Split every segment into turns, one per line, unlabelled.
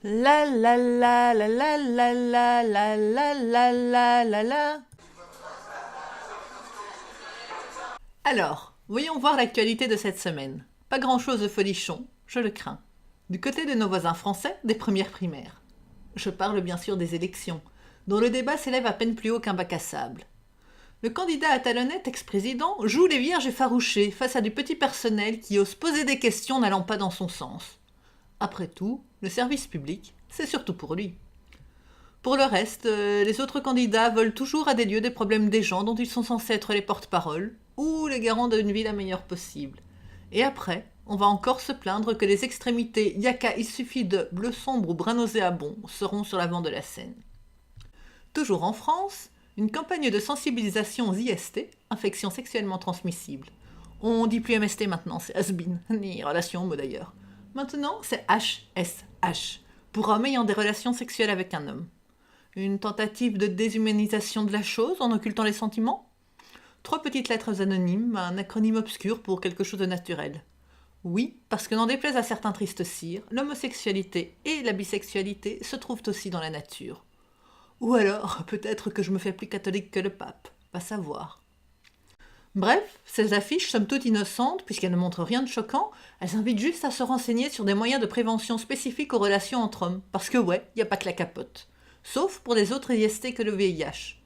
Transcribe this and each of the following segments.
La la la la la la la la la la la la la. Alors, voyons voir l'actualité de cette semaine. Pas grand-chose de folichon, je le crains. Du côté de nos voisins français, des premières primaires. Je parle bien sûr des élections, dont le débat s'élève à peine plus haut qu'un bac à sable. Le candidat à talonnette ex-président joue les vierges effarouchées face à du petit personnel qui ose poser des questions n'allant pas dans son sens. Après tout, le service public, c'est surtout pour lui. Pour le reste, les autres candidats volent toujours à des lieux des problèmes des gens dont ils sont censés être les porte-paroles ou les garants d'une vie la meilleure possible. Et après, on va encore se plaindre que les extrémités yaka il suffit de bleu sombre ou brun nauséabond seront sur l'avant de la scène. Toujours en France, une campagne de sensibilisation aux IST, infections sexuellement transmissibles. On dit plus MST maintenant, c'est has-been, ni relation homo d'ailleurs. Maintenant, c'est HSH, pour homme ayant des relations sexuelles avec un homme. Une tentative de déshumanisation de la chose en occultant les sentiments ? 3 petites lettres anonymes, un acronyme obscur pour quelque chose de naturel. Oui, parce que n'en déplaise à certains tristes cires, l'homosexualité et la bisexualité se trouvent aussi dans la nature. Ou alors, peut-être que je me fais plus catholique que le pape, va savoir. Bref, ces affiches, somme toute innocentes, puisqu'elles ne montrent rien de choquant, elles invitent juste à se renseigner sur des moyens de prévention spécifiques aux relations entre hommes, parce que ouais, y a pas que la capote. Sauf pour les autres IST que le VIH.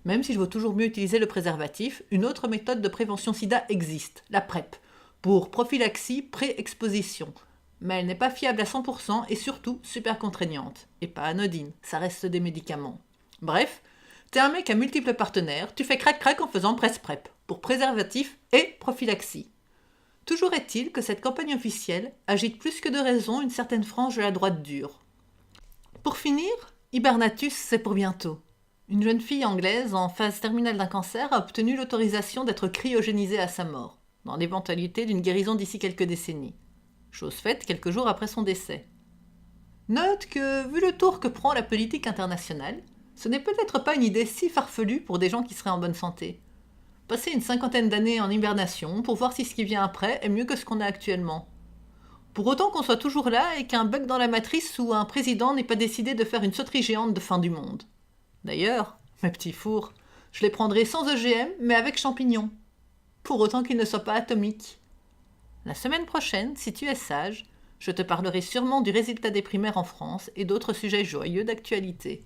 Même si je veux toujours mieux utiliser le préservatif, une autre méthode de prévention sida existe, la PrEP, pour prophylaxie pré-exposition. Mais elle n'est pas fiable à 100% et surtout super contraignante. Et pas anodine, ça reste des médicaments. Bref, t'es un mec à multiples partenaires, tu fais crac-crac en faisant presse-PrEP, pour préservatif et prophylaxie. Toujours est-il que cette campagne officielle agite plus que de raison une certaine frange de la droite dure. Pour finir, Hibernatus, c'est pour bientôt. Une jeune fille anglaise en phase terminale d'un cancer a obtenu l'autorisation d'être cryogénisée à sa mort, dans l'éventualité d'une guérison d'ici quelques décennies. Chose faite quelques jours après son décès. Note que, vu le tour que prend la politique internationale, ce n'est peut-être pas une idée si farfelue pour des gens qui seraient en bonne santé. Passer une 50aine d'années en hibernation pour voir si ce qui vient après est mieux que ce qu'on a actuellement. Pour autant qu'on soit toujours là et qu'un bug dans la matrice ou un président n'ait pas décidé de faire une sauterie géante de fin du monde. D'ailleurs, mes petits fours, je les prendrai sans OGM mais avec champignons. Pour autant qu'ils ne soient pas atomiques. La semaine prochaine, si tu es sage, je te parlerai sûrement du résultat des primaires en France et d'autres sujets joyeux d'actualité.